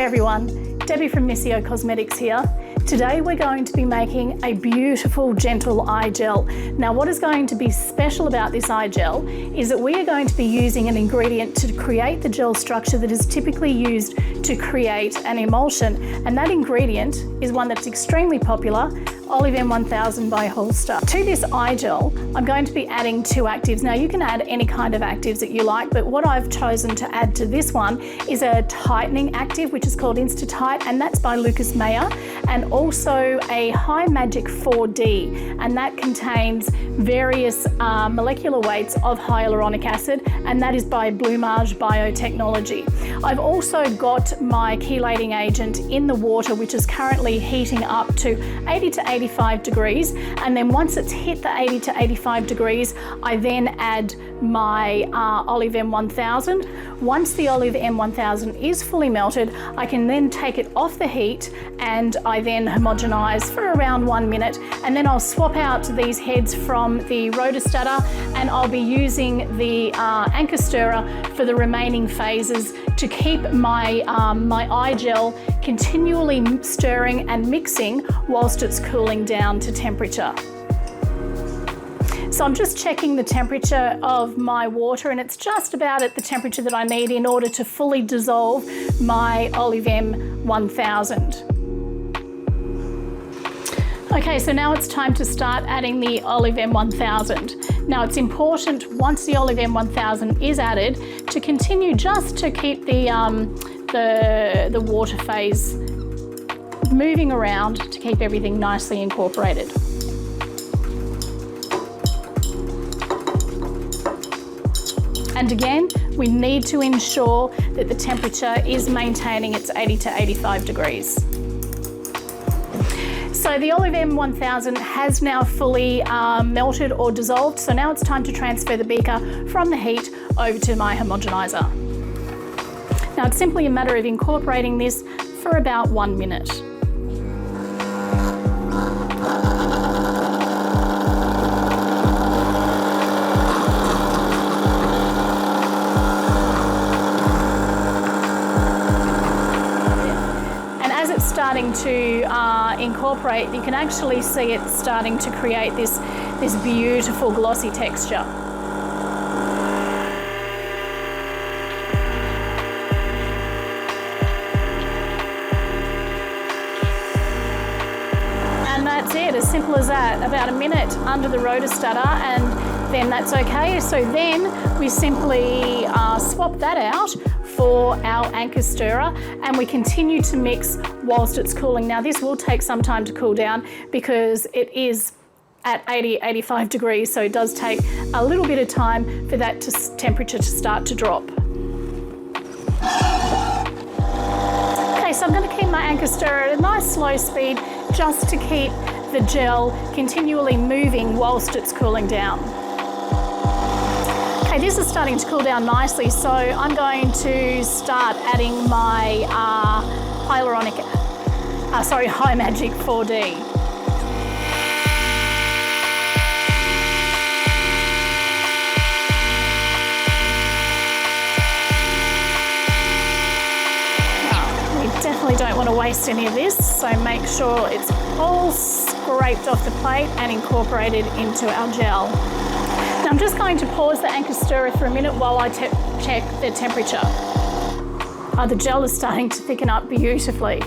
everyone, Debbie from Missio Cosmetics here. Today we're going to be making a beautiful gentle eye gel. Now what is going to be special about this eye gel is that we are going to be using an ingredient to create the gel structure that is typically used to create an emulsion, and that ingredient is one that's extremely popular, Olive M1000 by Holster. To this eye gel, I'm going to be adding 2 actives. Now you can add any kind of actives that you like, but what I've chosen to add to this one is a tightening active, which is called Insta-Tight, and that's by Lucas Meyer, and also a High Magic 4D, and that contains various molecular weights of hyaluronic acid, and that is by Blumage Biotechnology. I've also got my chelating agent in the water, which is currently heating up to 80 to 85 degrees, and then once it's hit the 80 to 85 degrees, I then add my Olive M1000. Once the Olive M1000 is fully melted, I can then take it off the heat and I then homogenize for around 1 minute, and then I'll swap out these heads from the rotostada, and I'll be using the anchor stirrer for the remaining phases to keep my eye gel continually stirring and mixing whilst it's cooling down to temperature. So I'm just checking the temperature of my water, and it's just about at the temperature that I need in order to fully dissolve my Olive M1000. Okay, so now it's time to start adding the Olive M1000. Now it's important, once the Olive M1000 is added, to continue just to keep the water phase moving around to keep everything nicely incorporated. And again, we need to ensure that the temperature is maintaining its 80 to 85 degrees. So the Olive M1000 has now fully melted or dissolved, so now it's time to transfer the beaker from the heat over to my homogenizer. Now it's simply a matter of incorporating this for about 1 minute. Starting to incorporate, you can actually see it starting to create this beautiful glossy texture. And that's it, as simple as that. About a minute under the rotostada, and then that's okay. So then we simply swap that out for our anchor stirrer, and we continue to mix whilst it's cooling. Now this will take some time to cool down because it is at 80-85 degrees, so it does take a little bit of time for that temperature to start to drop. Okay, so I'm going to keep my anchor stirrer at a nice slow speed just to keep the gel continually moving whilst it's cooling down. Okay, this is starting to cool down nicely, so I'm going to start adding my High Magic 4D. Now, we definitely don't want to waste any of this, so make sure it's all scraped off the plate and incorporated into our gel. Now I'm just going to pause the anchor stirrer for a minute while I check the temperature. The gel is starting to thicken up beautifully.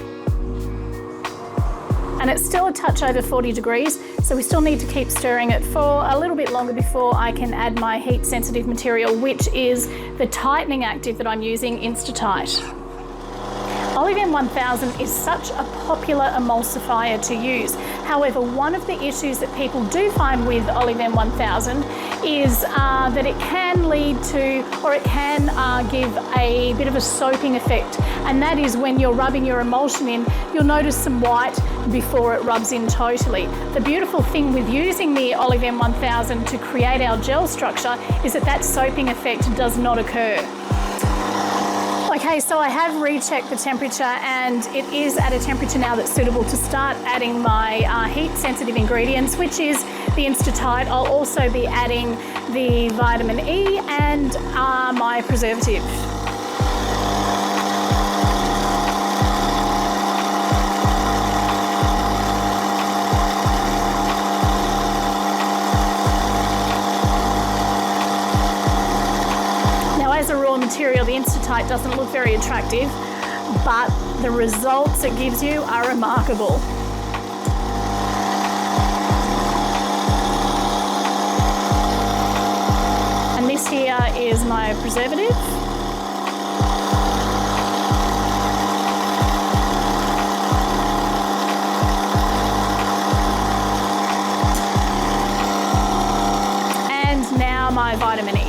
And it's still a touch over 40 degrees, so we still need to keep stirring it for a little bit longer before I can add my heat sensitive material, which is the tightening active that I'm using, Insta-Tight. Olive M1000 is such a popular emulsifier to use. However, one of the issues that people do find with Olive M1000 is that it can lead to, or it can give a bit of a soaping effect, and that is when you're rubbing your emulsion in, you'll notice some white before it rubs in totally. The beautiful thing with using the Olive M1000 to create our gel structure is that that soaping effect does not occur. Okay, so I have rechecked the temperature, and it is at a temperature now that's suitable to start adding my heat-sensitive ingredients, which is the Insta-Tight. I'll also be adding the vitamin E and my preservative. material, the Instatight, doesn't look very attractive, but the results it gives you are remarkable. And this here is my preservative. And now my vitamin E.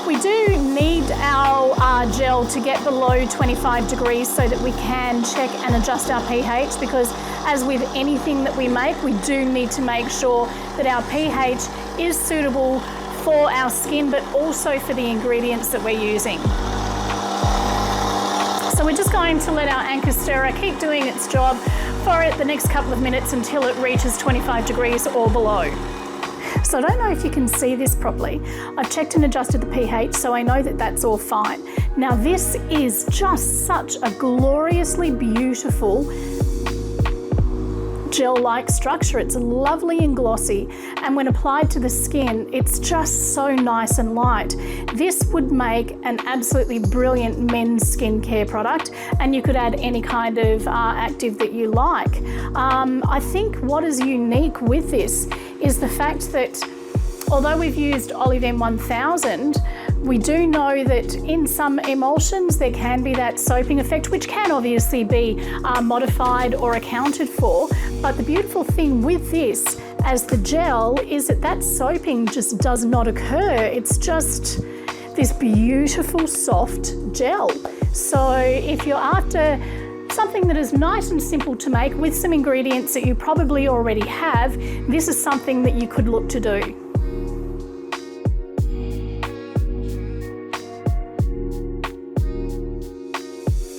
We do need our gel to get below 25 degrees so that we can check and adjust our pH, because as with anything that we make, we do need to make sure that our pH is suitable for our skin, but also for the ingredients that we're using. So we're just going to let our anchor stirrer keep doing its job for the next couple of minutes until it reaches 25 degrees or below. So I don't know if you can see this properly. I've checked and adjusted the pH, so I know that that's all fine. Now this is just such a gloriously beautiful gel-like structure. It's lovely and glossy, and when applied to the skin, it's just so nice and light. This would make an absolutely brilliant men's skincare product, and you could add any kind of active that you like. I think what is unique with this is the fact that although we've used Olive M1000, we do know that in some emulsions there can be that soaping effect, which can obviously be modified or accounted for. But the beautiful thing with this as the gel is that that soaping just does not occur. It's just this beautiful soft gel. So if you're after something that is nice and simple to make with some ingredients that you probably already have, this is something that you could look to do.